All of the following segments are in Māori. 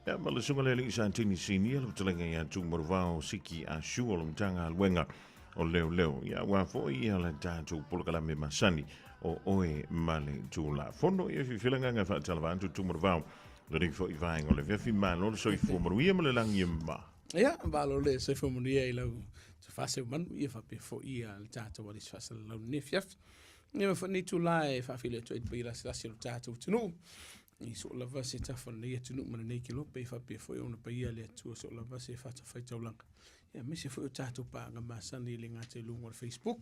Ja, maar le sunga le isa tini sini le tlenga ya tu morvao siki a shuol mtanga wenga o leo ya wa fo ia la tatu polkala me masani o oe male tu la fondo ia fi filanga nga fa talvan tu morvao le fo i vai ngole ve fi malo so i fo moruia me le langi ma. Ja, balo le se fo moruia i lau te fase man ia fa pe fo ia le tatu wa le fase lau nefiaf. Ia fa ni tu lai fa file tu i la sasi le tatu tunu. I so la vase ta fa le tunu mana nei kilo pe fa pe fo ona pe ia le tu so la vase fa ta fa taulang. Ia me se fo tatu pa nga masani le ngate lungo le Facebook.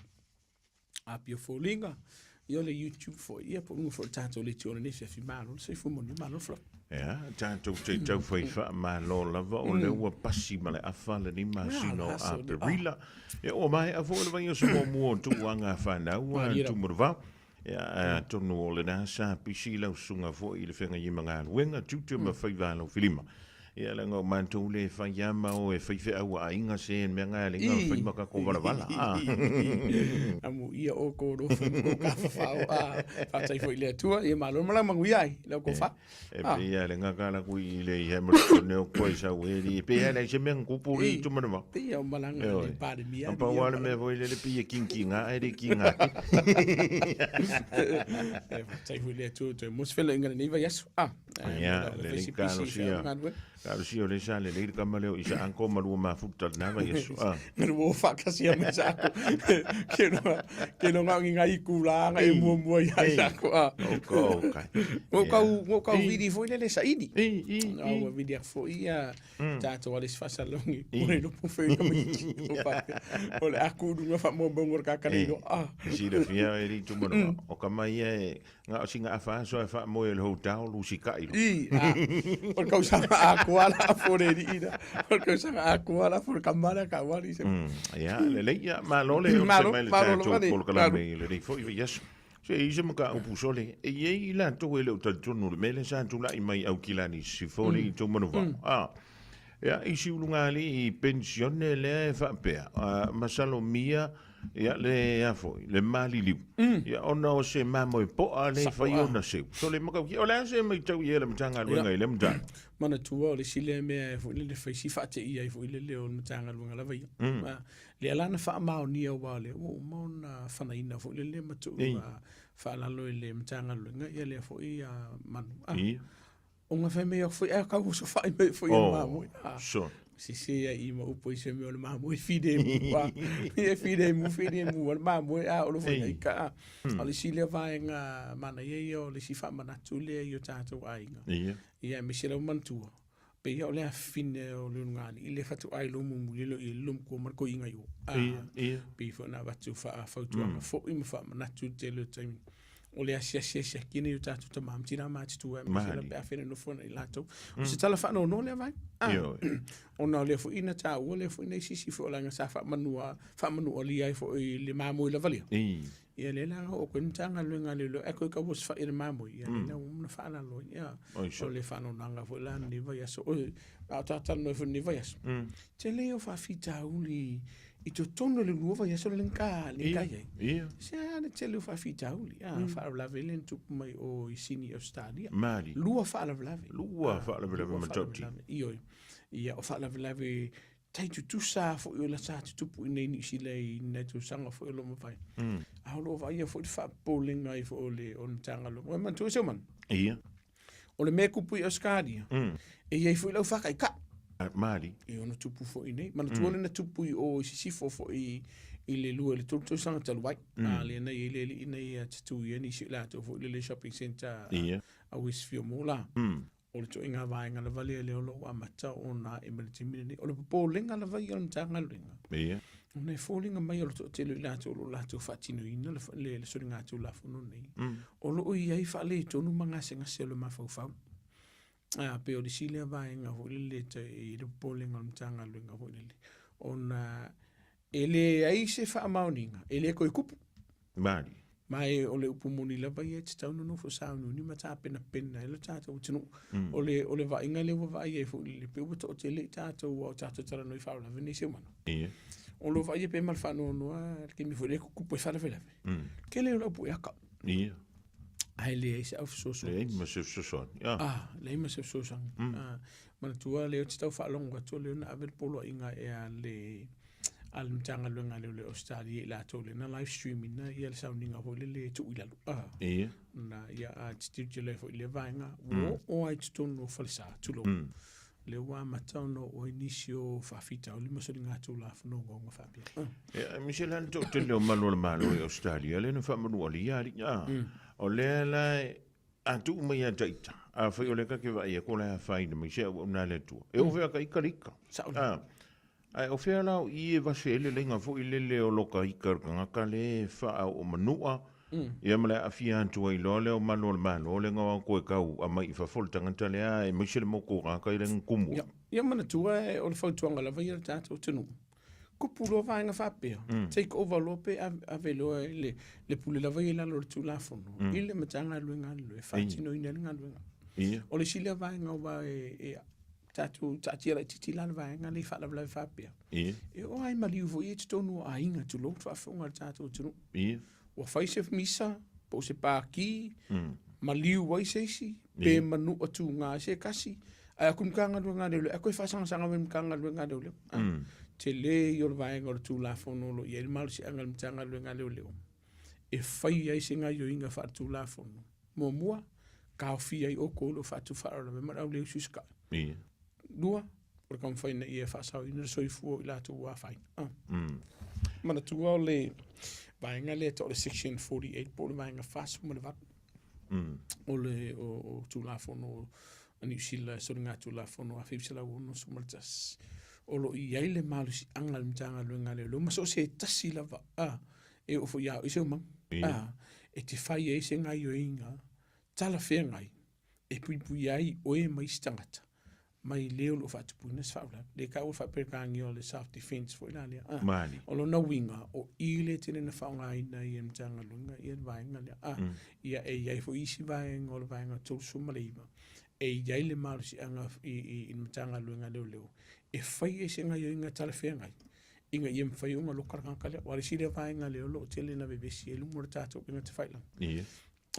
Apio fo linga. Ia le YouTube fo ia po ngu fo tatu le tu ona nefiaf i malo se fo moni malo flo. Ja, tatu te tau fai fa ma lo lava o le ua pasi ma le afa le ni masino a perila. Ja, o mai a fo le vai o so mo tu anga fa na ua tu morvao. Ja, tonu o le nasa pisi lau sunga fo i le whenga i mga wenga tutu ma whaiwalo filima. Ia le ngau mantou le whaiama o e whaiwhe au a inga se en mea ngai le ngau whaimaka ko warawala. Amu ia o ko rofu ko ka whawhau a whatai fo i le atua ia malo mala mangui ai leo ko wha. E pe ia le ngakala kui le i hemara neo koe sa ueri. E pe ia le se mea kupuri tu manama. Pe ia o malanga le pare mia. Ampa wale mea voi le pia kinki nga e re ki nga. Whatai fo i le atua tu mos whela inga ni va yasu. Ia, le li kano sia. Kano sia o le sa le li kamaleo isa anko marua mafuta na va yasu. Ngana wo whakasia me sa ako. Ke no ngau ngai kula ngai mua ia sa ako. Oko, kai. Mo kau vidi fo ile le sa idi. Au vidi fo ia tato wale fasalongi. Ole no po fe no mi. Ole aku dunga fa mo bongor kakare no. Si le fia e ri tumono. O kamai e nga singa afa so fa mo el hotel lusika ilo. Por causa aku ala fo re ida. Por causa aku ala for kamara ka wali se. Ja, le ja ma lo le por kala me le ri fo yes. Se isa maka o pusole e ye la to ele o tonu le mele sa tu la i mai au kilani si fo ni tumono va. Ja, isi ulungali i pensione le fa pe. Masalo mia ia le afo le mali liu ia ona o se mamo po ale fai ona se so le maka o le se mai tau ia le mtanga luenga i le mtanga mana tua o le sile me fo le fai si fa te ia fo le o mtanga luenga la vai le alana fa ma o nia wa le o mona fana ina fo le matu fa la lo le mtanga luenga ia le fo ia man o nga fa me fo e ka so fa me fo ia mamo so si i ma upo i se me o le mamo i fide mu wa i fide mu o le mamo a o lo fa i ka o le sile vai nga mana ye o le si fa mana tu le yo tato ai nga ia me se le mantua pe ia o le fine o le ngani i le fatu ai lo mu le lo i lum ko mar ko inga yo pe fo na batu fa tu fo i fa mana tu te le time o le asia kini yo tatu ta mam tina ma tu e me se le pe afene no fo na i lato o se tala fa no le vai ona le fo ina ta o le fo ina sisi fo la nga sa fa manu o li ai fo i le mamo i la valia ia le la o ko ntanga le nga le lo e ko ka bos fa i le mamo ia le na fa na lo ia o le fa no nga fo la ni va so o ta no fo ni va so te le o fa fita uli i to tono le nuova ia so le nka ia se ana te le fa fita uli fa la velen tu mai o i sini o stadia lua fa la ma toti ia o fa la tai tu sa fo yo la sa tu pu nei si le nei tu sanga fo lo mo fai a lo va ia fo fa bowling ai fo le on tanga lo man tu se man ia o le me ku pu o skadia e ia fo lo fa kai ka mali e ono tu pu fo nei man tu le na tu pu o si fo i le lua le tu sanga talu vai le nei le nei tu ia ni si la tu fo le shopping center a Westfield Mall o le toinga vaenga la vale le olo a mata o na emergency o le polinga la vai on tanga linga o ne folinga mai o le tele la to fatino ina le solinga to la fono nei o lo i ai fa le tonu manga senga se lo mafau fau pe o le sile vaenga o le te i le polinga on tanga linga o le ona ele ai se fa mauninga ele ko ikupu mai o le upumoni la vai e tau no fo sa no ni mata pena ele tata o tinu o le va inga le va ai fo le pe o te le tata o tata tara no fa la veni se mano o lo vai pe mal fa no ke mi fo le ku po fa la vela ke le lo pu ya ka ai le se auf so le ma se so le ma se so mana tua leo te tau whaalonga tua leo na avel polo inga le al mtanga luenga le Australia la tole na live streaming na ia le soundinga ho le tu ila na ia a titi le fo le vainga o ai tonu falsa tulo le wa matano o inisio fafita o lima solinga tu la fo no ngonga fabia Michel han to te le malo e Australia le no fa manu ali ya o le la a tu mai a taita a fa o le ka ke va ia ko la fa ina Michel o na le tu e o ve ka ikarika ai o fea lau i va se le lenga fo i le o loka i ka le fa o manua ia mala a fia antu ai lo le o malo le nga ko ka a mai fa fol tanga tale ai Michel mo ko ka i le kumu ia mana tua o le fautuanga la vai tato tunu kupulo va nga fa pe take over lo pe a velo le pule la vai la lo tu la fono ile matanga luenga lo fa tino ina nga luenga o le sile va nga va tatu tatira titilan vai nga le fa la fa pe e o ai mali vo i tonu a inga tu lo fa fonga tatu tunu o fai se misa po se pa ki mali wai se si pe manu atu nga se kasi a kum kanga luenga le a ko fa sanga wen kanga luenga le te le yo vai ngor tu la fono lo ye mal si angal mtanga luenga le e fai ai singa yo inga fa tu la fono mo mua ka fi ai o ko lo fa tu fa lo me le suska dua por kam fai na e fa sa ina so i fu la tu wa fai mana tu le vai nga le to le section 48 por vai nga fa mo le va o le o tu la fono ani sila so nga tu la fono a fi sila uno so maltas o lo i ai le malu si angal mtanga luenga le lo maso se tasi lava e o fo ya i se uma e te fai e se ngai o inga tala fea ngai e pui ai o e mai stangata mai leo lo fatu puna sfavla le ka o fa per kangi o le self defense fo ina le o lo na winga o ile tene na fa ngai na i mtanga luenga i vai nga le ia e ia fo isi vai ngol vai nga tu sumaliva e ia le malu si anga i mtanga luenga leo e fai e se ngai o inga tala fea ngai inga i fai unga lo karanga le wale si le vai nga leo lo tele na bebesi e lumur tato inga te fai lang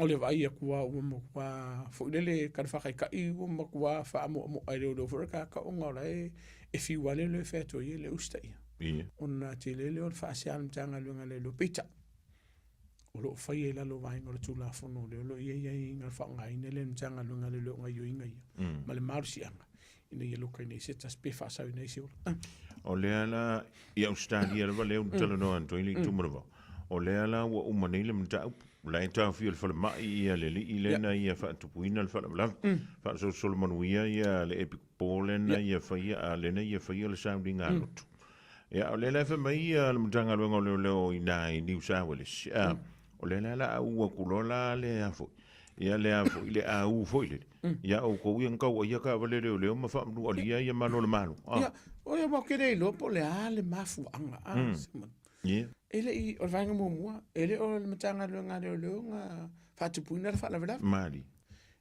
o le vai a kua uma kua fo le kan fa ka i uma kua fa mo ai lo for ka unga la e fi wale le fe to ye le usta ia ona te le o fa se al tanga luenga le lo pita o lo fai e la lo vai ngor tu la fono le lo ye inga fa ngai ne le tanga luenga le lo ngai yo inga ia ma le marsi anga ina ia loka nei se tas pe fa sa nei se o le ala i Australia le vale un tele no anto ili tumrava o le ala wa umanile mta la enta fi el mai ia le ile na ia fa tupuina el fa fa so solmanuia ia le epic polen ia fa ia le na ia fa ia le sounding out ia o le la fa mai le mtanga lo le ina i New South Wales o le la u kulola le afo ia le afo ile a u fo ile ia o ko ia ka ia ka vale le ma fa nu alia ia malo le malo ia o ia mo kere lo po le ale mafu anga ia ele i o vanga mo mua ele o le matanga luenga le nga fa tu puina fa la verdad mali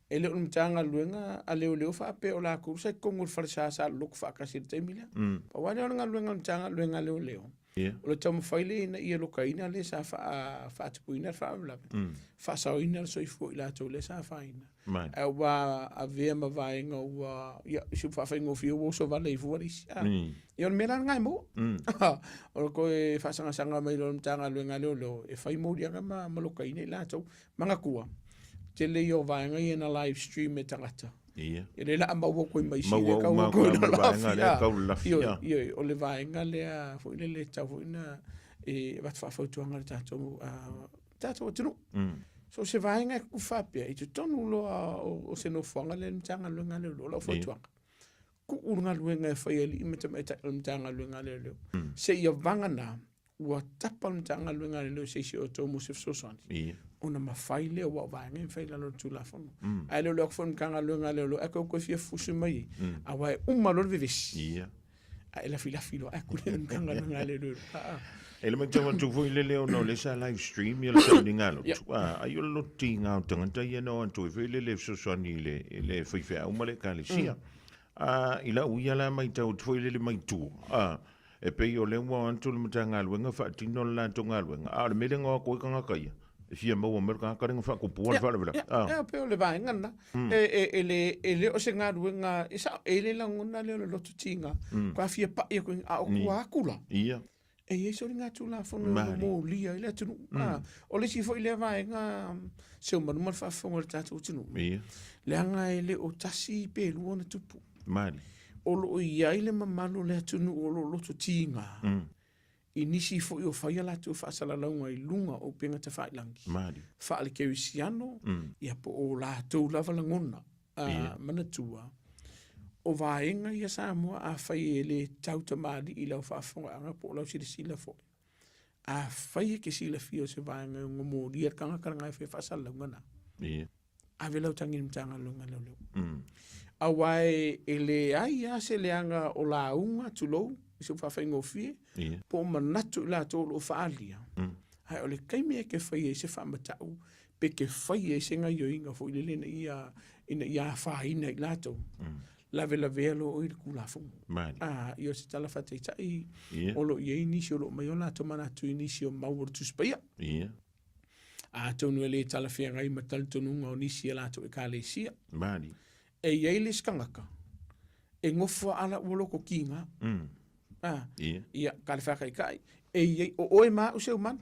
ele o matanga luenga a le fa pe o la kursa kongul farsa sa luk fa ka sir temila pa wale o nga luenga matanga luenga le o le tamu faile na ia lokaina le sa fa tu puina fa la fa sa ina so i fu la to le sa fa ina a wa a vea ma vai nga wa ia su fa fa ngo fi o so vale i fu ri ia me la ngai mo o ko e fa sanga mai lo tanga luenga lo e fai mo dia ma lokaina la to manga kua te le yo vai nga ina live stream e tangata ia ele la ma wo ko mai si le ka wo ko la fia ia o le vai nga le fo le tau ina e va fa tu anga tato tu so se vai nga ku fa pe i tu tonu lo o se no fanga le tanga luenga le lo fo tu anga ku urunga luenga fa ele imeta tanga luenga le se ia vanga na wa tapal tanga luenga le se si o to mo se so son ona mafaile wa vanga in faila lo tu la fono ai lo fon kanga luenga le lo ko ko fie fusu mai a wa lo vivis ia ai la filo a ku le kanga luenga le lo ele mai tama tu foi le no le sa live stream ia le sounding alo ai o lo tinga tanga ia no antu le so soni le foi fe o male ka le sia ila uia la mai tau foi le mai tu e pe o le mo antu le mtanga luenga fa tino la tonga luenga le melenga ko kanga kai Fia mau Amerika ka ringa fa ko puan fa le. Ah. Pe le vai ngana. Ele o se nga ruenga isa ele la ngona le lo tutinga. Kwa fia pa ia ko a ku akula. Ia. E yeso ringa tula fono mo lia ile tunu. O le si fo ile vai nga se o manu fa fonga tatu tunu. Ia. Le anga ele o tasi pe lu ona tupu. Mali. O lo ia ile mamalu le tunu o lo tutinga. I nisi fo o fai ala tu fa sala launga I lunga o penga te fai langi. Mali. Fa ale ke usiano ia po o la tu lava langona mana tua. O vaenga ia Samoa a fai ele tauta mali I lau whaafonga anga po lau sila fo. A fai ke sila fio se vaenga ngomo lia kanga karanga e whasala laungana. A velau tangi mtanga lunga lau. A wai ele ai a se leanga o la unga tulou. Se fa ngo fie po manatu la to lo faalia ai ole kaimi ke fai se fa matau pe ke fai se nga yo inga fo ile na ia fa ina la to la velo o il kula fu io se tala fa te tai o lo ye inisio lo mai ona to manatu inisio mau tu spia a to no le tala fia ngai matal to nunga inisio la to e kalesia mani e ye le skangaka e ngofo ala wolo ko kinga ia kalfa kai e o e ma o seu man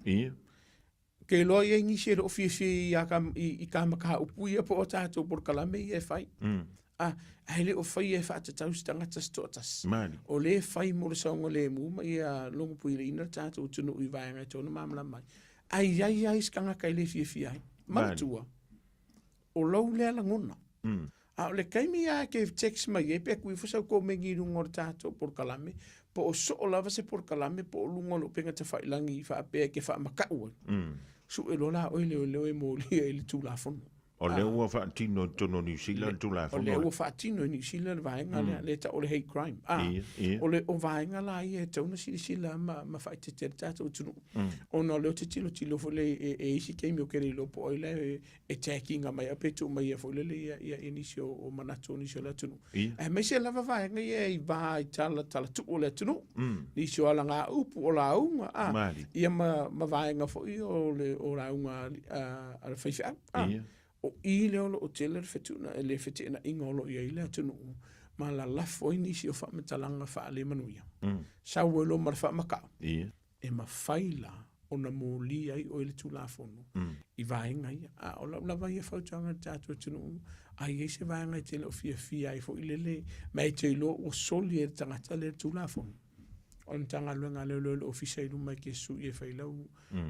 ke lo ye ngi se o fi ya kam I kam ka o puia po tato por kalame e fai ele o fai e fa tau stanga tas mani o le fai mo le songo le mu ma ia longo pui le ina tato tunu I vai ngai tonu mamla mai ai skanga kai le fi ai matua o lo le la ngona a le kaimi a ke text mai e pe ku fo ko mengi ngor tato por kalame po o so o lava se por kalame po o lungo lo penga te fai langi fa pe ke fa makau su e lo la o le mo le tu la fon o le ua fa tino tono New Zealand tu la fon o le ua fa tino New Zealand vai nga le ta o le hate crime o le o vai nga la e te una sila ma fa te tato tu o no le te tilo fo le e isi ke mi o kere lo po le attacking mai a petu mai fo le ia inisio o manato inisio la tu e me se lava vai nga e vai tala tu o le tu ni sio ala nga upu o la unga ia ma vai nga fo o le o la unga a fa o ile o tele fetuna le fetina ingolo ia ile tunu ma la lafo inisi o fa metalanga fa le manuia sa welo mar fa maka e ma faila ona moli ai o ile tu la fono I vai ngai o la vai fa tanga tatu tunu ai se vai ngai tele o fia ai fo ile le mai te lo o soli e tanga tele tu la fono on tanga luenga le official mai ke su e faila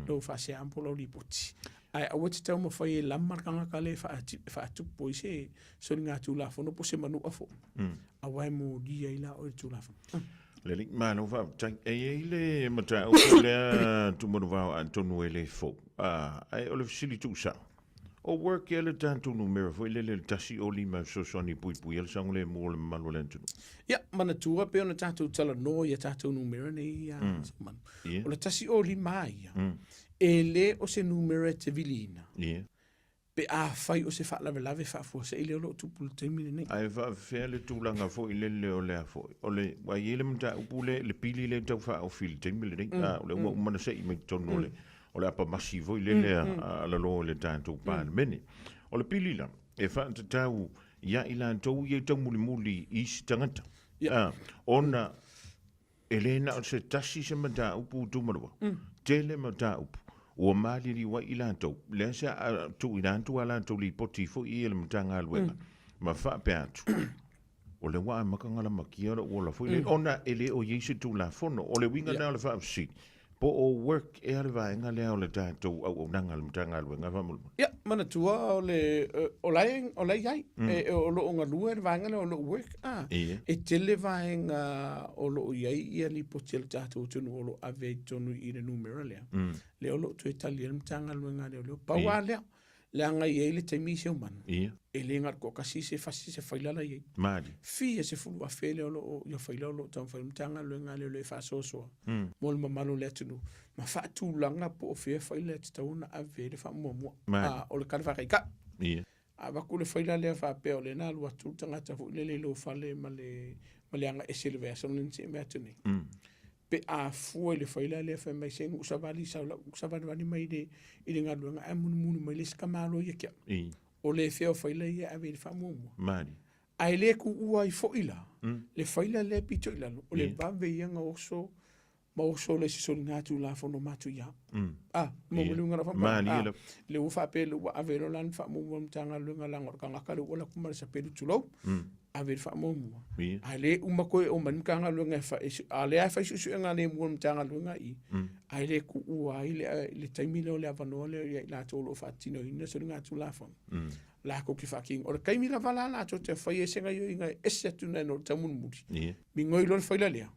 lo fa se ampo lo lipoti ai a wati tau mawhai e lamarkanga ka le wha atupo I se so ngā tūlafo no po se manu afo a wai mo dia I la o tūlafo le lik mano wha e le mata o le tumanu wau antonu e le fo ai o le fisili tu sa o work e le tantu numero fo le tasi o lima so soni pui el sang le mo le malu le antonu ia mana tua pe ona tatu tala no ia tatu numero nei man o le tasi o lima ia e le o se numero te vilina pe a fai o se fa lave fa fo se ile o lo tupu te mine nei ai va fe le tulanga fo ile le o le fo o le wa ile mta upule le pili le tau fa o fil te mine nei o le o mana se me tono le o le apa massivo ile le ala lo le tanto pa mene o le pili la e fa te tau ia ila tau ye tau muli is tangata ona Elena o se tasi se mata upu tumarwa tele mata upu o mali li wa ilanto le sa tu ilanto ala to li poti fo I le mtanga alwenga ma fa pe atu o le wa makanga la makia o la fo le ona ele o yesi tu la fono o le winga na le fa si po o work e ale va nga le o le tato o nanga le mtanga alwenga fa mul ya mana tua o le o lai ai o lo nga lua va nga o lo work e tele va nga o lo yai ia li poti le tato tu no lo ave tonu I le numero le o lo tu italian mtanga alwenga le o pa wa le anga ye le te mi se umano e le ngar ko kasi se fasi se faila la ye mali fi se fu wa fele o lo yo faila lo tan fa mtanga alwenga le fa so mol mamalo le tunu ma fa tu langa po fe faila te tauna ave le fa mo o le karfa ka a va ku le faila le fa pe o le na lo tu tanga ta fu le lo fa le male anga e se le version ni se me tuni pe a fua le faila le fa mai sen usavali vani mai de i le ngaluanga a munu mai le skamalo ia kia o le feo faila ia ave le famumu mari ai le ku ua i foila le faila le pito ila o le vave ia nga oso ma oso le si ngatu la fono matu ia mo le ngara fa mari le ufa pe le ave lo lan famumu mtanga lunga la ngor kanga kalu wala kumara sa pe tulo ave famumu ai le uma ko o man kanga lunga fa ale fa su nga le mo mtanga lunga i ai le ku ua ai le taimile le avano le la tolo fa tino ina so ngatu la fono la ko ki fucking o kai mi la vala la to te fai e senga yo inga ese tu na no tamun muti mi ngoi lo fai la lea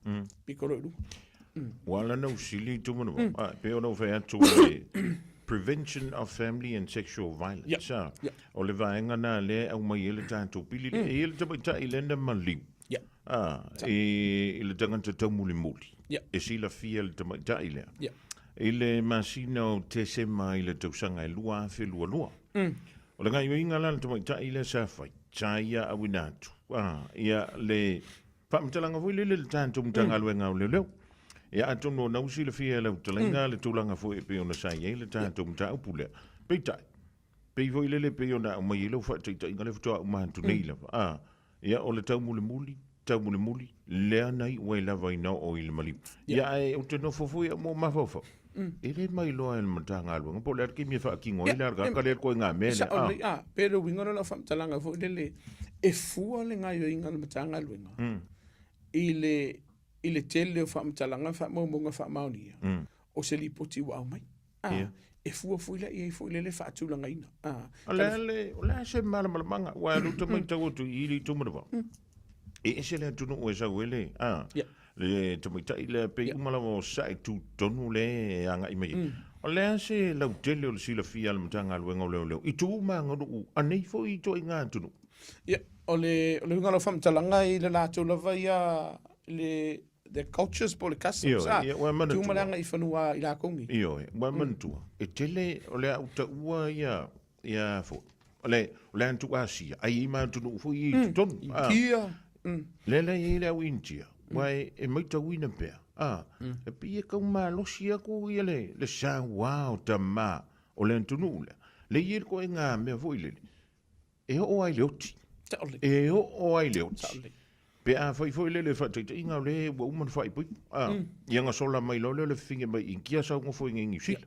pikolo lu wala no sili tu mo pe o no fai atu le prevention of family and sexual violence o le vaenga na le au mai ele tanto pili e ele ta ilenda mali e le tanga te tamuli muli e sila fia le ta ile ele masino te se mai le tausanga e lua fe lua o le ngai inga lana tu mai ta ile sa fai chaia awinatu ia le pamtalanga foi le tanto mtanga luenga le ia atu no na usi le fia le talenga le tulanga foi pe ona sa ia le tanto mta upule peita pe foi le pe ona mai le fa tita inga le foto ma tu nei la ia o le tau muli le anai we la vai no o il mali ia e o te no fofo mo mafofo ele mai loa el matanga lu po le ki mi fa ki ngoi la ka le ko nga me pero wingona la fam talanga fo le e fu le nga yo inga le matanga lu nga ile tele fam talanga fa mo nga fa mauni o se li poti wa mai e fu le fa tu langa ina le se mala manga wa lu to mai tago tu ili tu mo e se le tu no o sa wele le tamita ile pe umala mo sai tu tonu le anga imai o le se la tele o sila fia le mtanga luenga le i tu ma ngodu anei fo i to inga tunu o le ngalo fam talanga i le lato la vai le the cultures po le customs tu malanga i fanua i la kongi wa mantu e tele o le auta ua ia fo le antu asia ai ma tunu fo i tonu kia le ile wintia wai e mai ta wina pe e pia ka ma lo sia ko ile le sa wow ta ma o le tunu le ir ko nga me foi le e o ai leoti o ai leoti pe a foi le fa te inga le wo man fai pu yanga sola mai lo le finge mai in kia sa ngo foi ngi sil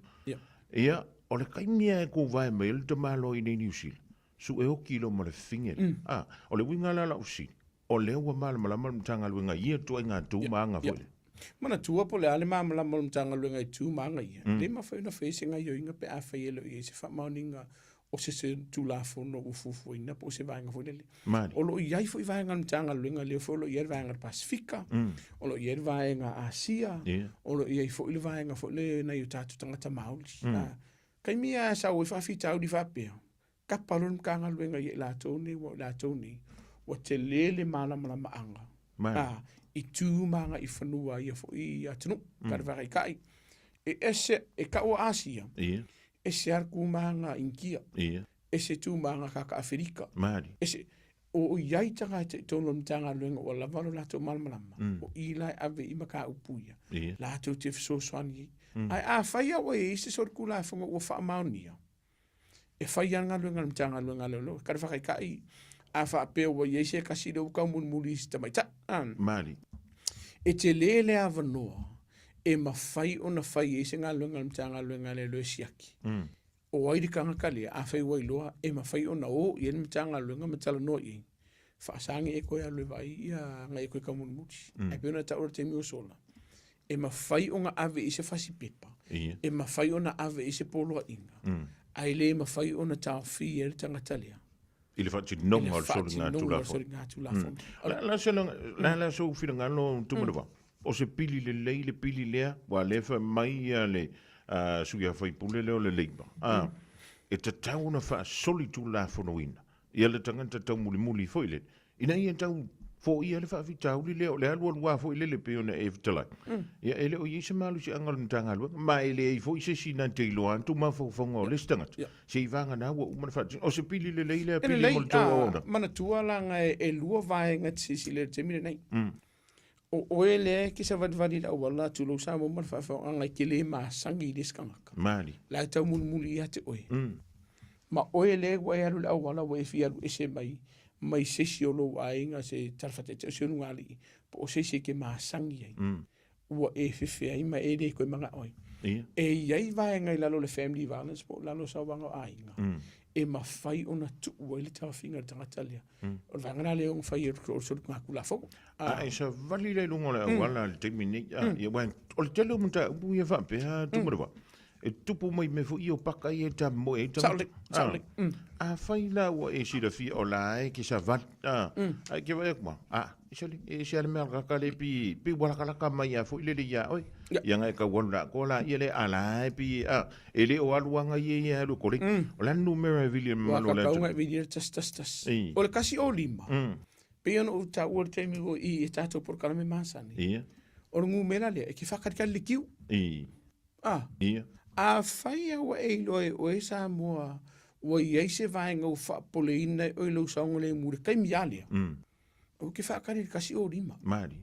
ia o le kai mia ko vai mai le ta ma lo in ni sil su e o kilo ma le finge o le winga la usi o le ua malama mtanga luenga ia tu nga tu manga foi mana tua po le ale malama mtanga luenga tu manga ia le ma foi na facing ai inga pe a fai lo ia se fa mauninga o se tu la fono ufufu ina po se vanga foi le o lo ia foi vanga mtanga luenga le foi lo ia vanga Pasifika o lo ia vanga Asia o lo ia foi le vanga foi le na utatu tanga mauli kai mia sa o fa fita di fa pe kapalon kanga luenga ia la toni o te lele malama anga i tu manga i whanua ia fo i atinu karwaka i kai e ka o Asia ese arku manga inkia ese tu manga kaka Afrika ese o iai tanga te tono mtanga luenga o lavalo lato malama o ilai ave i maka upuia lato te fisoswani ai a whaia o e ise sorku la whanga o wha maunia e whaia ngā luenga mtanga luenga lolo karwaka i kai a fa pe o ye se kasi do ka mun mulis ta mai ta mali e te lele avanoa e ma fai ona fai e se nga lunga mtanga lunga le lo siaki o ai dikanga kale a fai wai loa e ma fai ona o ye mtanga lunga mtala no i fa sangi e ko ya le vai ia nga e ko ka mun muti e pe ona ta o te mi sola e ma fai ona ave ise fasi pepa e ma fai ona ave ise polo inga ai le ma fai ona ta fi e tanga talia ile fati non al solinga tu la fon la so fina ngalo tu mo o se pili le pili le wa le fa mai le su ya fai pule le leiba e te tau na fa soli tu la fonoina ia le tangata tau muli foi le ina ia tau fo ia le fa vitau le alua foi le pe ona e vitala ia ele o yese malu si angal mtanga lu mai le foi se sina te lo antu ma fo fongo le stangat se vanga na o man fa o se pili le pili mo to ona mana tua la nga e lua vai nga si le te mire nei o ele ki sa vadvadi la wala tu lo sa mo mar fa fa anga ki le ma sangi diskangaka mali la ta muli ya te oi ma o ele wa ya la wala wa fi alu ese mai se si o lo ainga se tarfate te se ngali po se ke ma sangi ai wa e fe ai ma ele ko manga oi e yai va ngai la lo le family violence po la lo sa wanga ainga e ma fai ona tu o le ta finga tanga talia o vanga le on fai o so ka kula fo a e sa vali le lungo le wala le temini e wan o le telo muta bu ye va pe ha tu mo e tupu mai me fu io paka i e ta mo e ta a fai la o e si la fi o la e ki sa vat a ke va ekma e se le mer ka le pi wala ka mai a fu le ya oi ya ngai ka wala ko la i le ala e pi e le o aluanga i e lu ko le o la numero William Manola ka nga video tas o le kasi o lima pe ono ta o te mi o i ta to por kala me masani o ngu mena le e ki fa ka le kiu a fai au e loe o e sa moa o i eise vaenga o wha pole ina o i lau saongole mure kai mialia. O ke whaakari kasi o rima. Mari.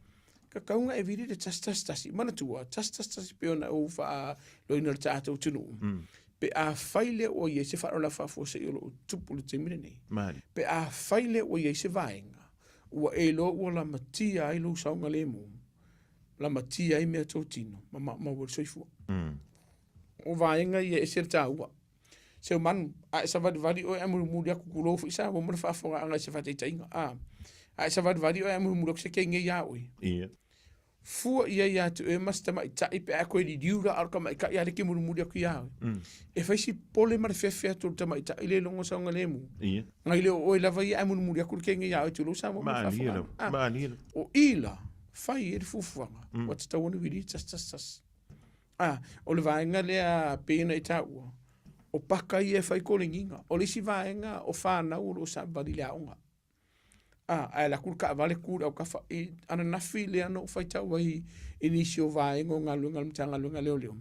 Ka kaunga e viri de tastastasi. Mana tua, tastastasi peona o wha loina le tātou tunu. Pe a faile o i eise wharola whafo se i lo tupulu te mire nei. Mari. Pe a faile o i eise vaenga. Ua e lo ua la matia ai lau saongole mu. La matia ai mea tau tino. Ma wale soifua. O vaenga i e se ta ua se man a sa vadi o amuru muri aku kulo fu isa mo fa fonga anga se fate tainga a sa vadi o amuru muri se kenge ya oi fu ia tu e masta mai tai pe ako di diura ar ka mai ka ya ke muri muri aku ya e fa si pole mar fe tu ta mai tai le longo sa ngalemu ngai le o la vai amuru muri aku kenge ya tu lo sa mo fa ma o ila fai e fu fuanga what ta woni we just o le vaenga lea pena i taua. O paka i e whai kolinginga. O lisi vaenga o whanau o sa vali lea onga. A la kulka vale kura o ka whai ana nafi lea no whai taua i inisi o vaenga o ngalunga mtanga leo leo.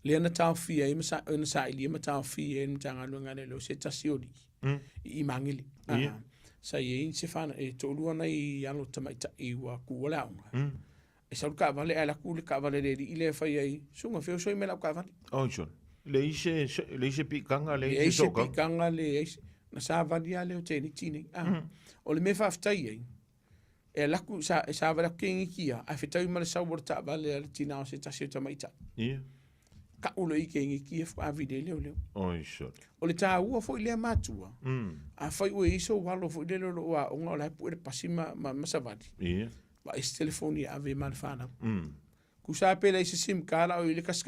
Lea na tau fia i masa ina sa ili ma tau fia i mtanga lunga leo se tasiori i mangili. Sa i e se whana e tolua na i alo tamaita i wa kuola onga. E sa ka vale ala kule ka vale le ile fa ai sunga feo so me la ka vale son le ise pikanga le ise soka pikanga le na sa vale ale o teni tini o le me fa ftai ai e la ku sa vale kingi kia a fitai ma sa borta vale le tina o se tasi ta maita ka ulo i kingi kia fa vide le o le ta u fo ile matua a fa u iso walo fo ile lo wa o la pu pasima ma sa vale ba is telefoni ave man fana ku sa pela ise sim kala o ile kas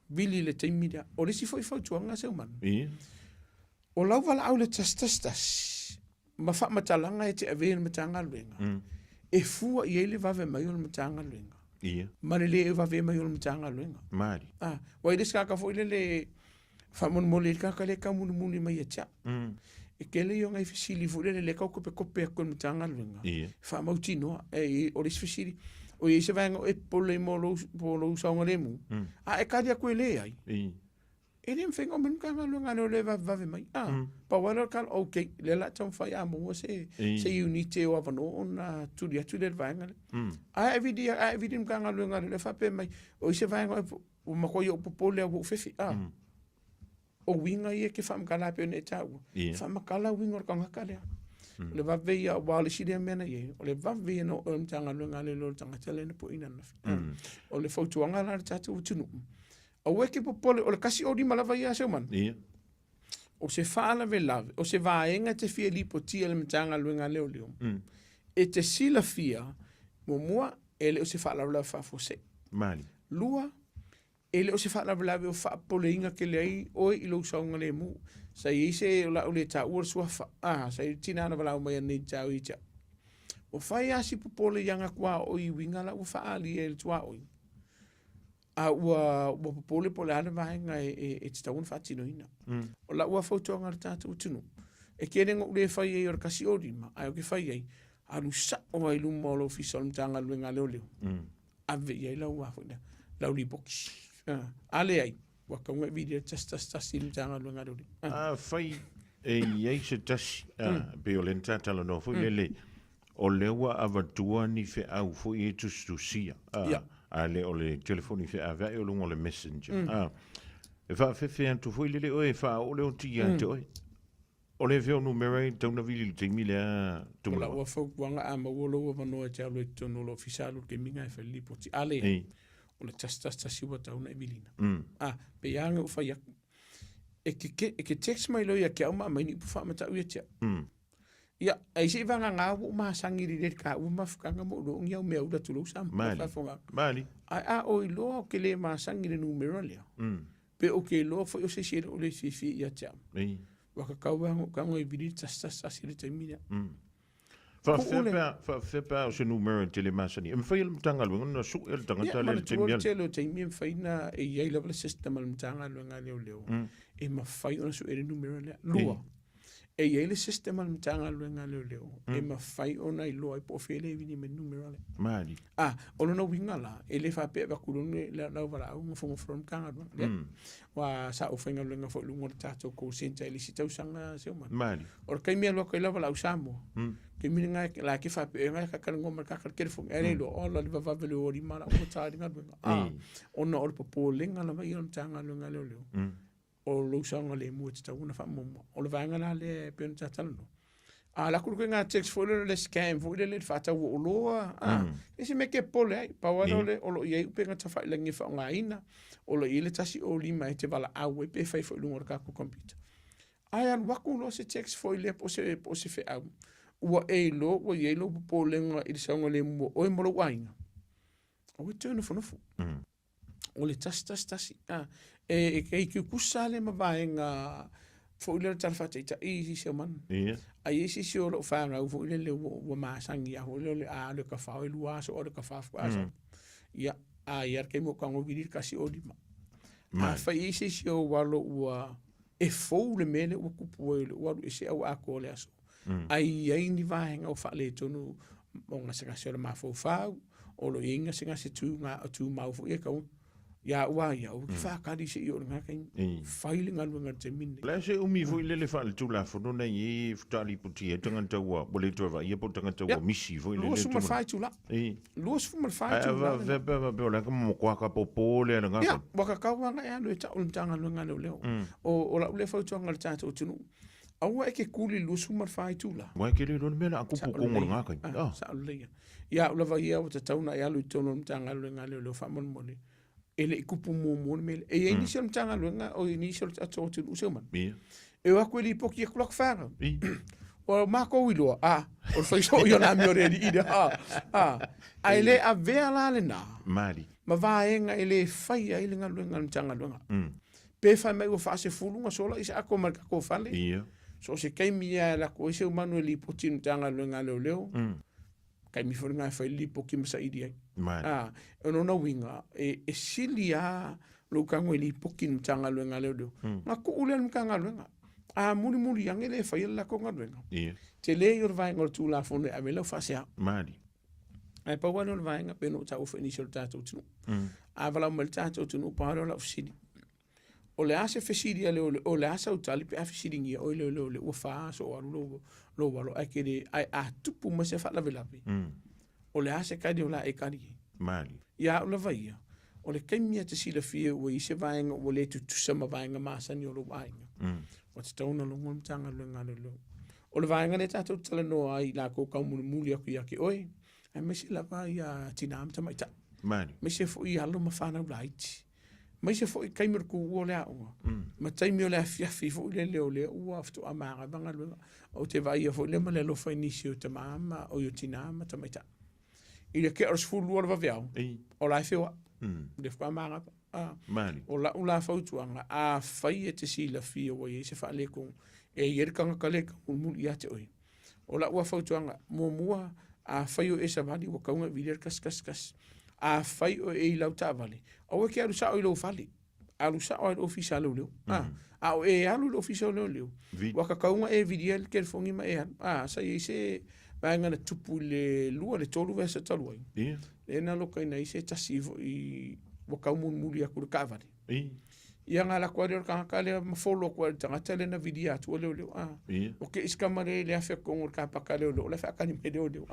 bili le timida o le si foi tuanga se man o lau vala au le tastas ma fa matalanga e te ave matanga luenga e fua i ele vave mai o matanga luenga ma le vave mai o matanga luenga mari wa ile ska ka foi le fa mon mole ka le ka mun mai e tia e kele yo ngai fisili fu le ka ko pe ko mtanga lunga fa mauti no e o le fisili o ye se vanga e pole mo lo sa ngale mu e ka dia ko le ai e nem fengo men ka lunga no le va mai pa wala ka okay le la tom fa ya mo se unite o avano on tu dia tu le vanga every ka lunga le fa pe mai o se vanga o ma ko yo pole o fefi o winga ia ke whamakala pe ne tau. Whamakala winga o kangaka lea. Le wawea o wale sirea mena ie. O le wawea no o mtanga lunga le lo tangata le na po ina na. O le fautuanga la tatu utunu. O weke po pole, o le kasi o di malawa ia seo man. O se whaala ve lave, o se vaenga te fia lipo tia le mtanga lunga leo leo. E te sila fia, mo mua, ele o se whaala la whafose. Mali. Lua, ele o se fa la o fa poleinga ke lei o i lo saunga le mu sa i se la o le ta ur sua fa sa i tina na vala mai nei tau i cha o fai asi popole yanga kwa o i winga la o fa ali e tua o o popole pole ana vaenga e te tau fa tino ina o la ua foto nga tatu tunu e kene ngo le fai e or kasi orima ai o ke fai ai alu sa o ai lu molo fisol mtanga luenga leo leo ave ye la ua fo la uli box ale ai wa ka ngai video just sim tanga lunga dori fai e ye se tas violenta tala no fu le o lewa avatua ni fe au fo i tustusia. Ale o le telefoni fe avea o lungo le messenger. E fa fe antu fo i lele oe fa o le o tia te oe. O le veo numero i tauna vili te mile a tumula. Ua fau wanga a mawolo ua manoa te alo e tono lo fisalu ke minga e felipo ti ale. O le tastasi ua tauna e vilina. Pe ianga ufa ia. E ke text mai lo ia ke au maa mai ni pufa mata uia tia. Ia, ai se vanga ngā wu maa sangiri re ka ua mafukanga mo lo ngia umea ula tulo sam. Mali. Ai o i loa o ke le maa sangiri numero lea. Pe o ke loa fo i o se sere o le fifi ia tia. Waka kauango kango i biri tastasi le taimina. Fa fepa o se numero te le masani. E mwhai mtanga luenga na su el tangata le taimina. Ia, mana tuolo taimina mwhaina e iei level system al mtanga luenga leo leo. E mawhai ona su ere numero lea. Lua. E iei le system al mtanga luenga leo leo. E mawhai ona i loa i po fele e vini me numero le. Mali. Ono na winga la. E le whapea wakurone le lau wala au ngafonga from kanga luenga. Wa sa o whainga luenga fo lungo le tato ko senta ili si tausanga seo man. Mali. Ora kai mea loa kai lau wala au samo. Ke mini ngai la ke whapea ngai kakara ngoma kakara kere fonga. Ere lo o la le wawavele o rimana o tāri ngā luenga. Ona o le papo lenga la mai ion tanga luenga leo leo. O lo sanga le mua te tau na wha momo. O le vanga la le peon tatala no. La kuru ngā text fo le scam fo le whata o loa. E se me ke pole ai. Pawana le o lo iei upe ngā tawhai langi wha ngā ina. O lo ile tasi o lima e te wala au e pe whai fo lungo raka ko computer. Ai an waku lo se text fo le po se fe au. Ua e lo, ua iei lo po lenga i saunga le mua. O e moro wainga. O e tēnu whanofo. O le tasi. E kei ki kusa le mawaenga fo ile tala whateita i si seo man. Ai e si seo lo whanga u fo ile le ua maasangi a ho le a le ka whao e lua so o le ka whaafu asa. Ia, a iar kei mo kango virir kasi o lima. A whai e si seo walo ua e fou le mele ua kupu e le walu e se au a ko le aso. Ai ai ni vahenga o whale tonu o nga se kasi o le mafo whau o lo inga se ngase tu mau fo e kau. Ya ua ia o ki whakari se i o ngā kai whaile ngā luenga te mine. La se umi fo ile le whaale tū la whono nei e whtali puti e tangata ua wale tuawa i e po tangata ua misi fo ile le tūma. Lua sumar whai tū la. Lua sumar whai tū la. Vepa peo la kama mokwaka popo le ana ngā. Ia, waka kauanga e alo e ta ulimtanga luenga leo leo. O la ule whautuanga le tātou tunu. Aua e ke kuli lua sumar whai tū la. Wai ke le rona mena a kupu kongo ngā kai. Sa alo leia. Ia, ula vai ia o ta tauna e alo i tono ulimtanga luenga leo leo whamon mone. Ele ikupu mo mele e initial tanga luenga o initial ato tu useman e wa kweli poki e kulak fara o mako wilo o foi so yo na mi ore ida ele a vela le na mali ma vaenga ele fai ele nga luenga tanga luenga pe fa mai o fa se fulunga sola isa ako marka ko fale so se kai mia la ko se umano li potin tanga luenga leo kai mi fora fai li poki masa idia ono na winga e silia lo kango li poki mtanga luenga leo nga ko ule mkanga luenga muli yang ele fai la ko luenga te le yor vai ngor tu la fone a melo fasia mali ai pa wano vai nga peno ta ufa initial tato tu vala mal tato tu no paro la fsidi o le ase fesidia le o le asa utali pe afsidi ngia o le o fa so lo walo akere ai a tupu ma se fa la velapi o le ase kadi o la e kadi mali ya o la vaia o le kemia te sila fie o i se vaenga o le tu sama vaenga masani o lo vaenga o te tauna lo ngom tanga lo ngalo lo o le vaenga le tato tala no ai la ko ka muli aku yake oi ai me se la vaia tinam tamaita mali me se fo i halo ma fana ulaiti mai se foi kai merku o le au ma tai mi o le fiafi fo le o afto amanga banga lo o te vai fo le male lo fa inisio te mama o yo tinama te maita ile ke ors fu lo va viao o la fio de fa manga mali o la ula fa utuanga a fai te si la fio o ye se fa le ko e yer kanga kale ko mu ya te oi o la ua fa utuanga mo mua a fai o esa vali o kaunga vider kas a fai o e lau tavale o ke alu sa o lo fali alu sa o ofisa lo a o e alu lo ofisa lo waka kaunga e vidiel ke fongi ma e sa i se vanga na tupu le lua le tolu vesa talu ai e na lo kai na i se tasivo i waka mun muli aku ka vale ia ngā la kua reo ka lea mafolo kua tangata le na vidi atu o leo leo. O ke iskama le le awhia kongo ka paka leo leo, le whaakani me leo leo.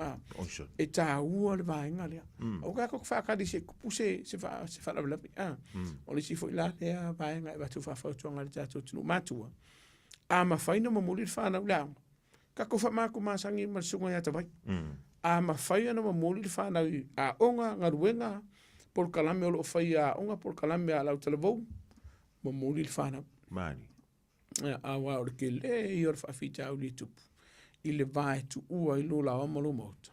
E tā ua le vaenga lea. O ka koko whaakari se kupu se whaalawilapi. O le sifo ila lea vaenga e watu whawhautuanga le tātou tunu mātua. A mawhaina mamuli le whanau lao. Ka kofa māku māsangi ma sunga ia tawai. A mawhaina mamuli le whanau a onga ngaruenga por kalame o lo whai a onga por kalame a lau talavou. Mamuli le whanau. Mani. A wā ore ke le i ora whawhita au li tupu. I le vai tu ua i lola o malo mauta.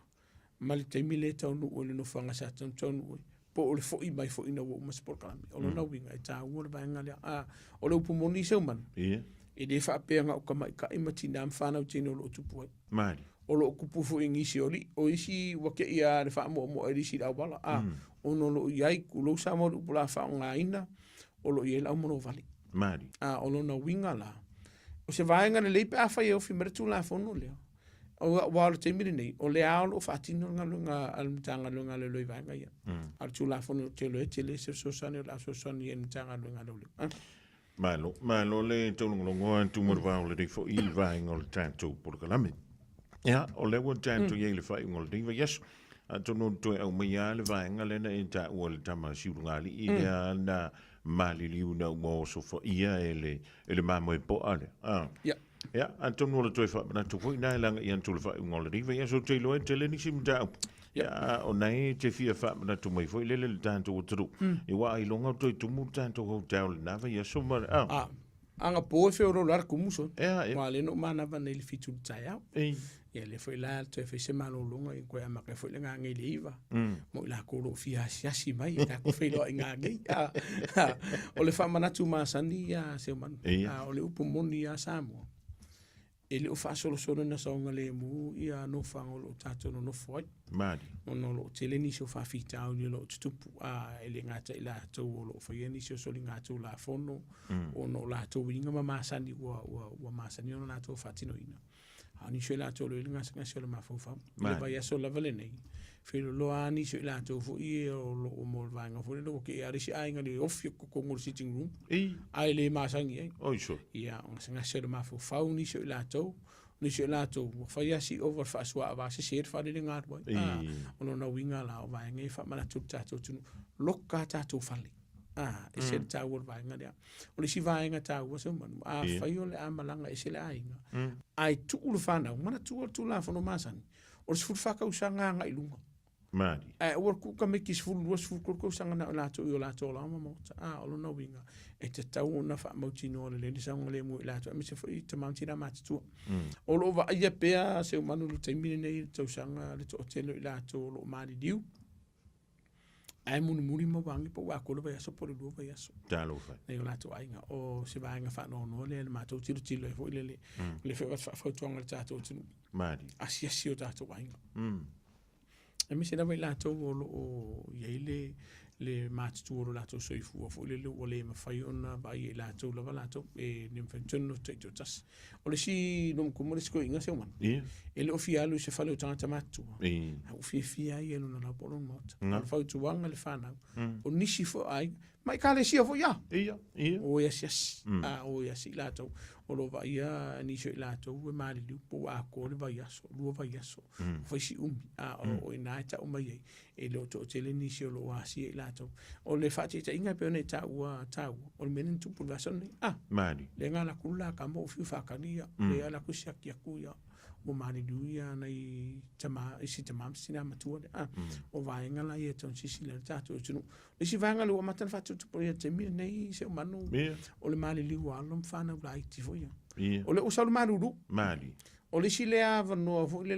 Ma le teimi le tau nuu le no whanga sa tau nuu. Po o le fo i mai fo i na wau mas por kalame. O lo na winga e tā ua le vaenga lea. O le upumoni seu manu. E le whaapeanga o kamai ka imati nā mwhanau tēne o lo tupu ai. Mani. O lo kupu fo i ngisi oli. O isi wake i a le whaamo mo e risi lau wala. O no lo iai ku lo sa mo upula whao ngā ina. O lo iei lau mono vali. Mani. O lo na winga la. O se vaenga le leipe a whai au fi meratu la fono leo. O wālo te mire nei. O le ao lo whaatino ngā lunga alimtanga lunga le loi vaenga ia. Ar tu la fono te loe te le se sosani o la sosani e alimtanga lunga le loi. Malo le taulongolongoa tumor vau le fo il vaenga o le tātou por kalame. Ia, o le ua tātou iei le whai ngol diva, yes. Tono toi au mai a le vaenga lena e tā ua le tama siurungali i lea na mali liu na umo so fo ia e le mamo e po ale. Ia, tono le toi wha mana tupu i nai langa i antu le whai ngol diva, ia so te loe te le nisi mtau. Ia, o nei te fia wha mana tu mai fo i lele le tātou o turu. I wa i longa toi tumu tātou ho tau le nawa, ia so mara. Anga poe fe oro lar kumuso. Wa le no mana va nei fitu tai au. Ia le foi la te fe se malo longa i koe ama ke foi le ngai le iva. Mo la ko ro fia siasi mai ka ko fe lo ngai. O le fa mana tu masani ia se man. O le upu moni ia samo. E le o fa solo solo na songa le mu ia no fa o tato no foi. Madi. No lo tele ni so fa fita o lo tupu ele ngata ila to lo fa ye ni so so ngata la fono o no la to winga ma masani wa masani no na to fatino ina. Ani so la to lo ngasa ngasa lo ma fo fa. Le ba ya so la vale nei. Filo lo ani so la to fo i o lo mo vanga fo lo ke ari si ai ngali off ko ngol sitting room. Ai le masangi ai. Oi so. Ia ngasa lo ma fo fa ni so la to. Ni se la to fa ya si over fa swa va se ser fa de ngat boy ono na winga la va ngai fa mana tu ta tu lokka ta tu fali e se ta wor va ngai ya o si va ngai ta wo so man fa yo le amalanga e se la inga ai tu lu fa na mana tu la fa no masani o se fa ka usanga ngai lunga mari wor ku ka me ki fu lu fu ko usanga na la to yo la to la mo o no winga e te tau na fa mautino le le sang le mo la to me se foi te mautino ma tu o lo va ia pea se o manu te mine nei tau sanga le to telo la to lo mari diu ai mun muri mo wangi po wa ko lo va so por lo va so ta lo fa nei la to ainga o se va nga fa no le ma to tiro tilo e foi le fa fa to nga ta to tinu mari asia si o ta to ainga e mi se na la to o ye le matu o la to soifu o le le ma fai ona vai la to la to e nim fentono te tas o le si no ko mo sko inga se man e le ofialu se falo tanga matu o fia e no na por un mot al fau tu wanga le fana o nisi fo ai mai ka le si fo ya o yes o yes la to o lo vai ya ni se la to e mali lu po a ko le vai so lu vai so fo si o ina ta o mai e lo to tele ni se lo asi la to o le fati ta inga pe ne ta o le menen tu por son mali le nga la kula ka mo fi fa kania le ala ku sia kia ku ya o mali duia nei tama isi tama sina matua o vai nga la ye ton sisi le ta to tunu le si vai nga lo matan fatu tu por ye temi nei se manu o le mali li wa lo mfana bla iti fo ya o le usal malu mali o le si le ava no fo le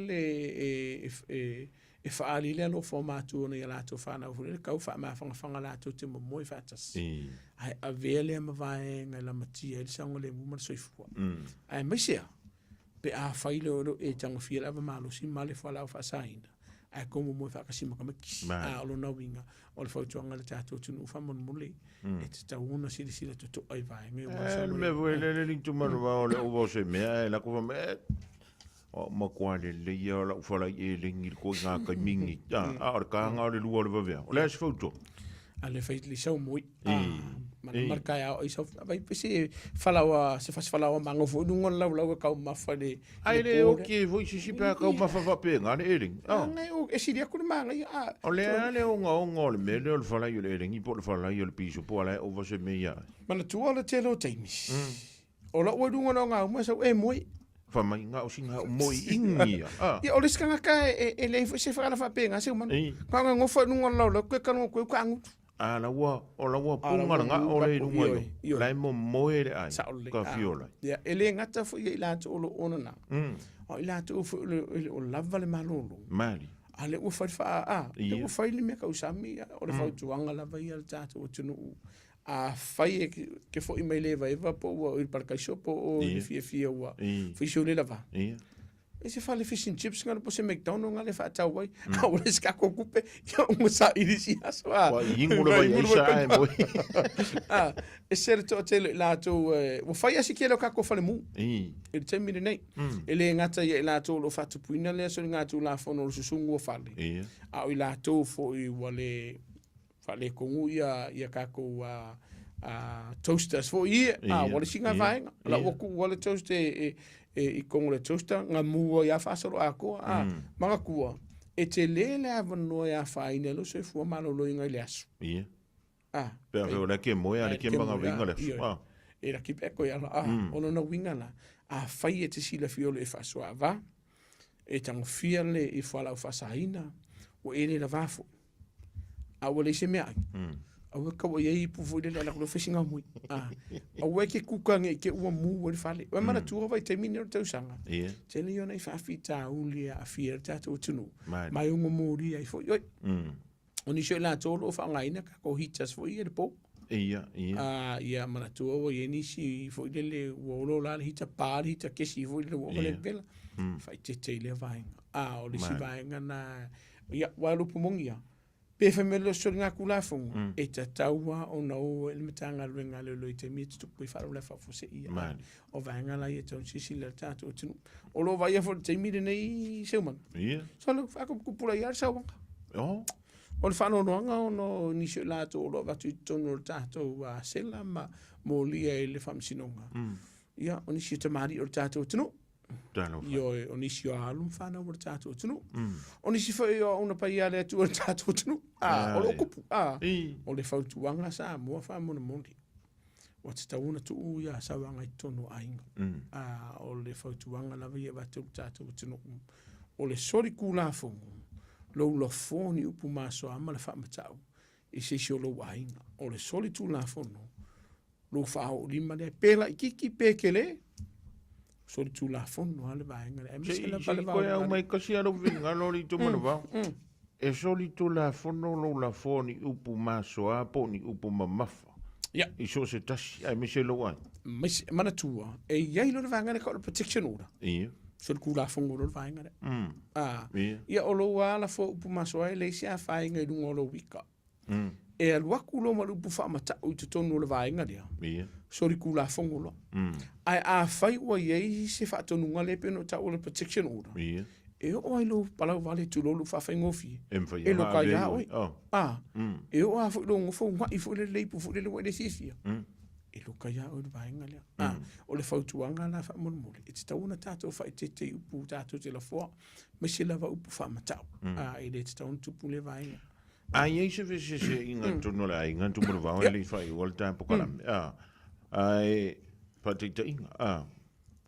e faali le no formato na la to fa na fu le ka fa ma fa la to te mo e fatas ai a vele ma vai nga la matia il sango le mo so fu ai ma sia pe a fa ile o e tang fi la ma lo si male fa la fa saina ai como mo fa ka si ma ka a lo no winga o le fa to nga le tato tu no fa mo le e te ta una si le to ai vai me vuole le link tu ma o vo se me la ko me o ma kwale le ia la fala e le ngir ko nga ka mingi a ka nga le luo le va o le foto ale fait li sau moi mana markai au isa vai pese falawa se fas falawa mango fo dungo lau ka mafa de ai le o ke vo si pa ka mafa fa pe ngane eling ngai o e si dia ku manga ya o le o ngo le me le fala yo le eling i po le fala yo le piso po ala o va se me ya mana tu ala te lo taimis o la o dungo nga mo sa e moi fa mai nga o singa moi ingia ya o le skanga ka e le se fala fa pe nga se man ka nga ngofa dungo lau ko ka ngo ko ka ngut ala wa o la wa punga nga o le dungo yo lai mo moe le ai ka fiola ya ele ngata fo i la to lo ona na o i la to fo o lava le malolo mali ale o fa le o fa ile me ka usami o le fa tuanga lava ia le tato o tunu a fai ke fo i mai leva eva po o il parka shopo o i fia wa fi shule lava e se fa le fish and chips ngale po se McDonald's ngale fa ta wai o le ska ko kupe yo mo sa irisi aso wa ingo le vai sa e mo e ser to tele la to o fai asi ke lo ka ko fa le mu e te mi nei ele ngata ye la to lo fa tu puina le so ngata la fo no susungu fa le a o la to fo i wale fa le ko ia ka ko toasters fo i wale singa vai la o ku wale toaster i kongo le toaster nga mua ia fa solo ako manga kua e te lele avano ia fa ina lo se fu malo lo inga le asu pe o la ke moya le ke manga winga le e la ki pe ko ia ono na winga la fai e te sila fiolo e fa so va e tang fiale e fa la fa saina o ele la vafo a wale se mea au ka wa ye pu fu de la ko fishinga mu au ke kukange ke ua mu wa fale wa mana tu vai te mini to sanga te le yona fa fita uli a fier ta to tunu mai un mo ri ai fo yo oni se la to lo fa ngaina ka ko hitas fo ye po ia mana tu o ye ni si fo de le wo lo la hita pa hita ke si fo le wo le bela fa te le vai o le si vai ngana ia wa lu pumongia pe famelo so nga kula fong e ta taua o no el metanga luenga le lo te mit tu pe fa le fa fo se ia o va nga la ye ton si le tato o tunu o lo va ye fo te mit nei se man so lo fa ko pula ia sa wa o le fa no nga no ni se la to lo va tu ton o tato wa sela ma mo li e le fam sinonga ia o ni si te mari o tato o tunu io oni si alum fana o tato tunu oni si fa io una paia le tu tato tunu o lo kupu o le fa tuanga sa mo fa mo mo o te tauna tu ia sa wanga tonu ainga o le fa tuanga la via va tu tato tunu o le sori kula fo lo foni upu maso ama le fa matau e se si lo ainga o le sori tu la fo no lo fa o lima le pela kiki pekele so tu la fono ale vai ngale me se la pale va ko mai ko si alo vinga lo li tu mana va e so li tu la fono lo la foni upu maso a poni upu mamafa i so se tashi ai me se lo wa mana tua e ye lo va ngale ko protection ora so ku la fono lo va ngale ia o lo wa la fo upu maso ai le sia fa ngai dungo lo wika e al wakulo ma upu fa mata o te tonu le va ngale sori kula fongo lo ai a fai wa ye se fa tonu ngale pe no ta o protection order e o ai lo pala vale tu lo fa fa ngofi e lo ka ya oi e o a fo lo ngofo ngwa i fo le pu fo le we sisia e lo ka ya o va ngale o le fa tu anga la fa mon mo e ta una tato fa te upu tato te la fo me se la va upu fa mata e le ta un tu pu le va ai se vese se inga tonu la inga tu mo va le fa i volta po kala ai patita inga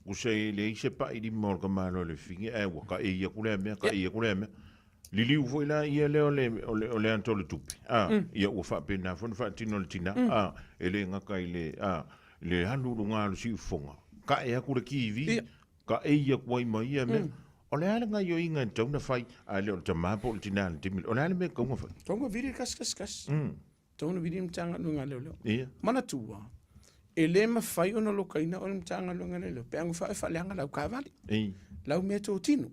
o se le se pa i di morga malo le fingi wa ka ia kule me ka ia kule me lili u foi la ia le ole anto le tupi ia u fa pe na fon fa tino le tina ele nga ka ile le halu nga lu si fonga ka ia kule kiwi ka ia kwai mai ia me ole ala nga yo inga tona fai ale o te mapo le tina le timil ole ala me konga fa konga viri kas tona viri mtanga nga le mana tua ele ma fai ona lo kaina o mtanga lo ngale lo pe angu fa leanga la ka vale la me to tinu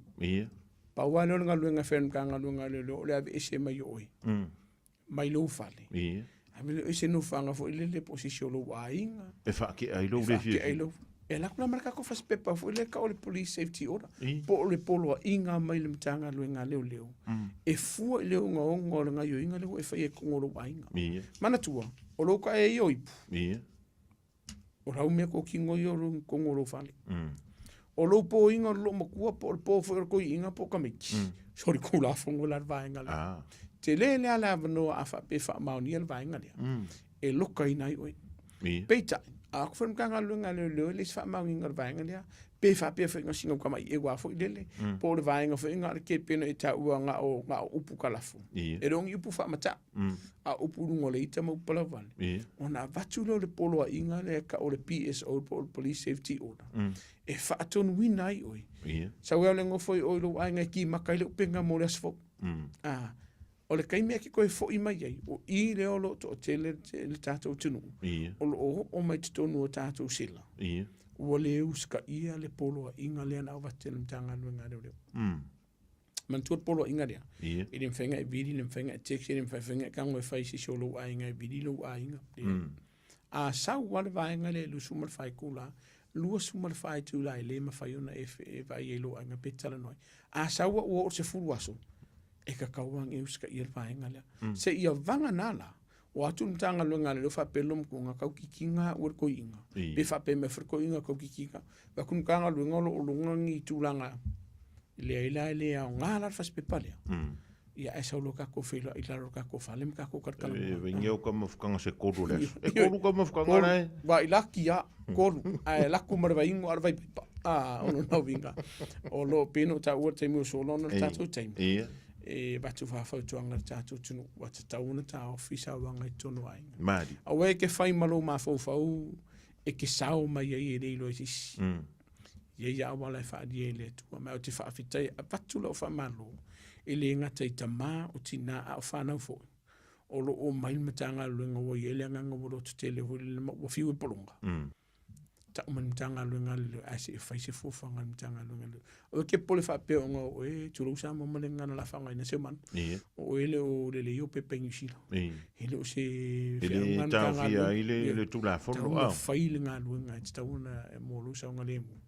pa wano nga lo nga fen ka nga lo ngale lo le ave ese mai oi mai lo fale ave ese no fanga fo ile le position lo wainga e fa ki ai lo le fi E la kula maraka ko fas pepa fu le ka o le police safety order. Po le polo inga mai le mtanga luenga leo. E fu leo nga ongo le nga yo inga leo e fai e kongoro wainga. Mana tua, o lo ka e yo ipu. O rau mea ko kingo yo lo kongoro fale. O lo po inga lo makua po fu ko inga po kamiki. Sorry kula fongo la wainga le. Te le ala vano afa pe fa mauni al wainga le. E loka ina oi. Peita. Ako fun kanga lunga le le fa ma ngar vainga le pe fa pe fa singa kama e wa fo le po le vainga fo ngar ke pe no ta nga o upu kalafu e rong upu fa mata a upu ngole ita mo pala van ona vatulo le polo inga le ka o le PSO po police safety order e fa ton winai oi sa wa le ngo fo o lo vainga ki makai le penga mo le sfo o le kai mea ki koe fo i mai ai, o i leo lo to tele le tātou tunu. O lo o mai tonu o tātou sila. O le uska ia le polo a inga lea na awate le mtanga luenga reo reo. Mantuat polo a inga rea. I le mwhenga e vidi, le mwhenga e teksi, le mwhenga e kango e whai si solo a inga e vidi lo a inga. A sau wale vaenga le lu sumar whai kula, lua sumar whai tu la e le ma whai ona e vai e lo a inga petala noi. A sau wa o se furu aso. E ka kauang e uska i vaenga lea. Se ia vanga nala, o atu mtanga luenga le fa pelom ko nga kau kikinga ur ko inga. Pe fa pe me fr ko inga kau kikinga. Wa kun kanga luenga lo longangi tulanga. Le ila le a ngala fa pe palea. Ia e saulo ka ko fela ila ro ka ko falem ka ko karkala. E ngeo ka mafukanga se koru le. E koru ka mafukanga nei. Wa ila kia koru. Ai la ku marva ingo arvai pa. Ono no vinga. O lo peno ta ua taimu so lo no tatu taimu. E batu whawhau tuanga tātou tunu wata tauna tā ofisa wanga i tono ai. Māri. Awe ke whai malo mā whau e ke sao mai e reilo e sisi. Ia ia awala e whaadi e le tua. Mai o te whaafitai a batu lau whamalo e le ngata i ta mā o tina a o whanau fo. O lo o mail matanga luenga o i ele anganga waro tu tele hoi le wa fiu e polonga. Ta o mtanga luenga le ase e whaise fofanga mtanga luenga le. O ke pole whape o ngā o e tulu sa mama le ngana la whanga ina se man. O ele o le leo pepe ngisila. Ele o se ele tau fia ele le tula fono. Ta o whaile ngā luenga e tau na e mōlu sa o ngā lemu.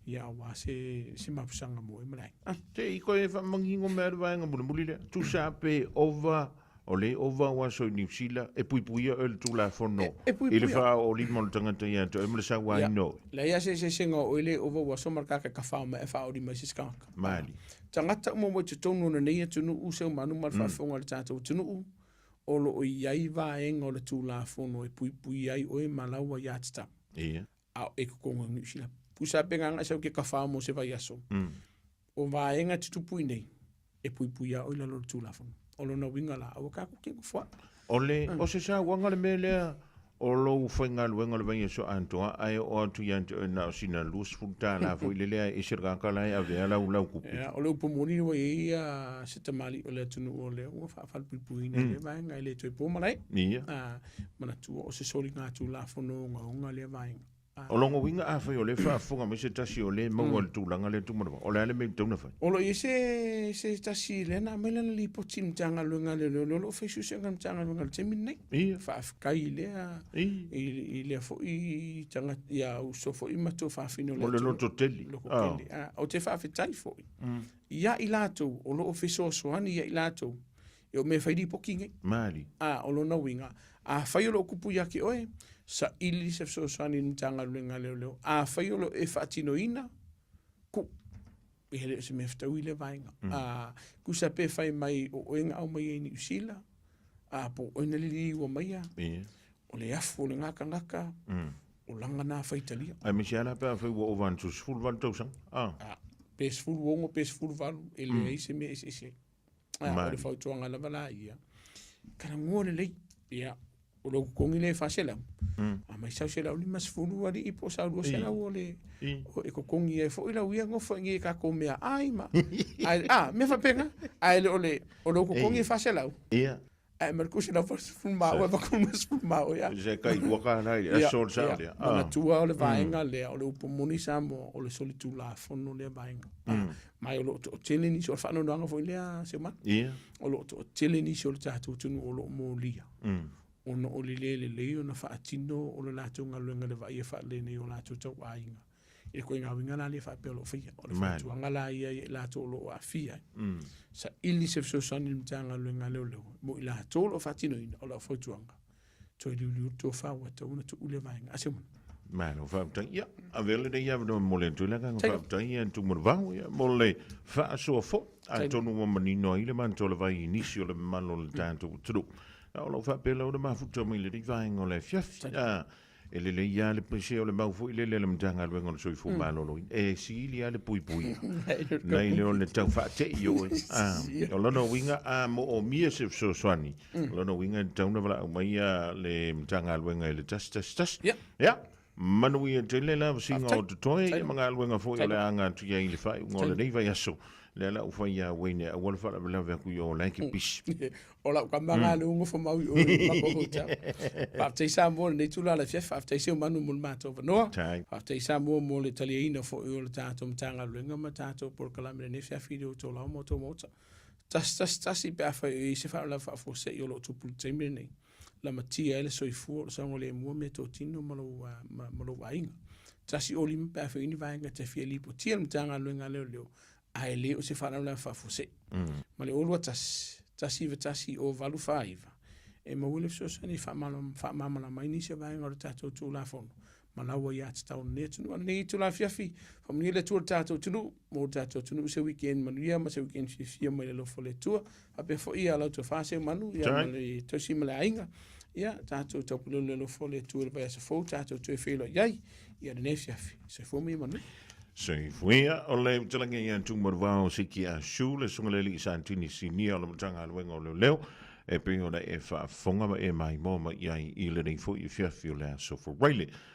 Ia wa se mapusanga mo e malai. Te i koe whamangingo mea rwaenga muli le. Tu sa pe ova o le ova wa so New Zealand e puipuia o le tula fono. E le wha o li mon tangata ia to e mle sa wa ino. La ia se senga o ele ova wa so markaka ka whaama e wha o li mai se skaka. Mali. Tangata mo mo te tonu na nei tunu u se manu mar whafonga le tātou tunu u. O lo o iai vaenga o le tula fono e puipui ai o e malaua ia tita. A e kukonga New Zealand. Pusa penganga sa ke ka whaamo se vai aso. O vaenga titupui nei e puipui ai o ila lo tula fono. O lo na winga la au ka ku fwa ole o se sa wanga le mele o lo whainga luenga le bangi so antoa ai o atu yanto na sina luz futa la fo ile le e sirga ka la a ve la u kupu o lo pomoni o ia se tamali o le tunu o le o fa fa pui ne vai ngai le toi pomalai mana tu o se soli nga tu la fono nga le vai o longo winga a foi o le fa fonga me se tasi o le mo o tu langa le tu mo o le me tuna fa o lo se tasi le na me le li potim tanga lunga le lo fe su se ngam tanga lunga te minne fa kai le i le fo i tanga ya u so fo i mato fa fino le o le lo toteli o te fa fe tai fo ya ilato o lo fe so ani ya ilato e o me fa di pokinge mali o lo na winga a fa yo lo kupu ya ki oe sa ili se so sani ntanga luenga leo a faiolo e fatino ina ku ele se me fta wile vainga ku sa pe fai mai o enga au mai ni usila po ona li o mai o le afu le ngaka o langa na fai talia ai me siala pe fai o van tu full van tu sang pesful wongo pesful valu ele ai se me ese o le fai tuanga la vala ia kana ngone le ia o lo kongi le fasela mai sa se la uli mas fulu ali ipo sa lo se la ole o e ko kongi e fo ila wi ngo fo ngi ka ko mea ai ma me fa pena ai ole o lo kongi fasela ia ai merkusi na fo fulma o va ko mas fulma o ya je kai waka na ia so sa dia na tua o le vaenga le o le pomoni sa mo o le solitu la fono le vaenga mai o lo to tele ni so fa no nga fo ile se ma ia o lo to tele ni so le tatu tunu o lo mo lia ono o le le o na whaatino o le lātou ngā luenga le vai e wha le nei o lātou tau ainga. e koe ngā winga nā le wha peo lo whia, o le wha tuanga la ia i la tōlo a fia. Sa ili se fisosani ni mtanga luenga leo leo, mo i la tōlo wha tino ina o la wha tuanga. Toi liu tō whaua tau una tu ule vaenga, ase muna. Mano whaaptai, ia, a vele de ia vano mole tuilanga, whaaptai ia tu mura vau, ia, mole wha soa fo, a tonu wa manino ile man tola vai inisi o le malo le tātou turu. O lo whaapela o le mafuta mai le vaenga o le fiafi, e le ia le pese o le maufu ile le mtanga luenga o le soifu malolo, e si ili a le pui pui, nei le o le tau whaate i o e, o lono winga a mo o mia se so swani, o lono winga tauna wala o mai le mtanga luenga le tas, ya, manui e te lela singa o te toi, mga luenga fo i le anga tuia i le whai, ngole nei vai aso, le ala ufai a wene a wala whala bila vea kui o laike pis. O la ukambanga le ungo fa mau i o mako hota. Whaaftei sa mua nei tula le fief, whaaftei seo manu mun mātou wanoa. Whaaftei sa mua mo le tali eina fo i o le tātou mtanga luenga ma tātou por kalamere ne fiaf i o tō lau moto mota. Tas i pe awha i se whaala whaafo se i o lo tupulu teimere nei. La matia ele soifua o sango le mua me tō tino malo wainga. Tas i oli mpe awha ini vaenga te fia lipo tia mtanga luenga leo. Ai leo se whanau la whafose. Ma le olua tasi o valu whaiva. E mawile fsosani whamamala mai ni se vaenga o le tātou tū la whono. Ma laua i ati tau ne tunu. Nei tu la fiafi. Whamuni le tua tātou tunu. Mo tātou tunu se weekend manuia. Ma se weekend fia mai le lofo le tua. Ape fo ia lau tu whase manu. Ia ma le tosi ma le ainga. Ia tātou taupulu le lofo le tua le bai asa fau. Tātou tu e whelo iai. Ia le ne fiafi. Se fumi manu. Se fuia o le talange ia tu morvao siki a shu le sunga le li santini sinia o le mtanga luenga o leo e pingo na e fa fonga ma e mai mo ma ia i le nei fo i fiafi o le so for Riley